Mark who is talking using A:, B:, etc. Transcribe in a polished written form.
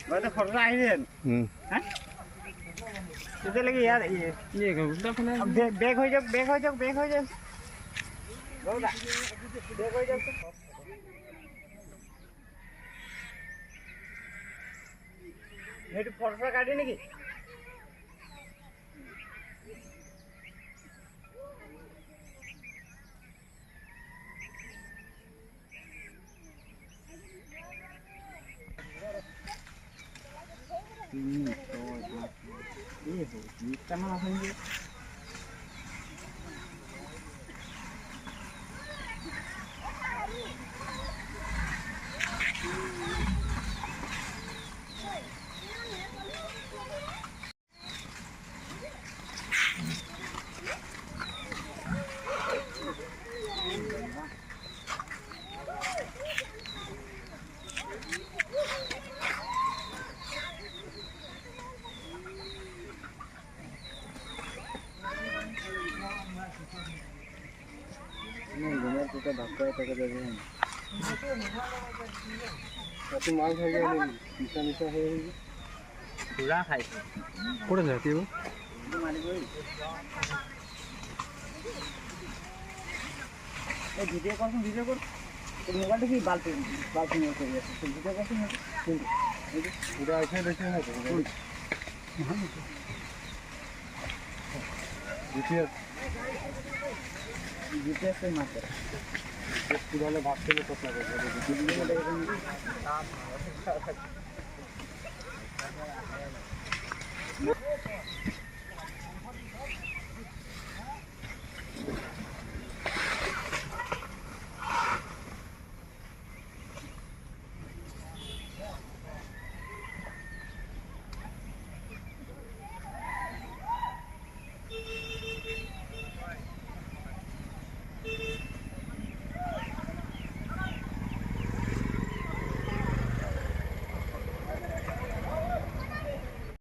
A: তো ফটো আইলেন হ্যাঁ সেটা লাগে यार ये बैग हो जाओ बैग हो जाओ बैग हो जाओ गौड़ा बैग हो जाओ ये फोटो काटे नाকি ये हो कितना होंगे धक्का टका देवे कत माल खाई गए मिशा मिशा है पूरा खाई कोड़े जाती है वो मारी गई ए वीडियो कर तो मोबाइल की बाल्टी में कर दिया तो वीडियो कर पूरा ऐसे देखे ना जीपीएस से मार कर पूरा ले भाग के पता कर वीडियो में देखेंगे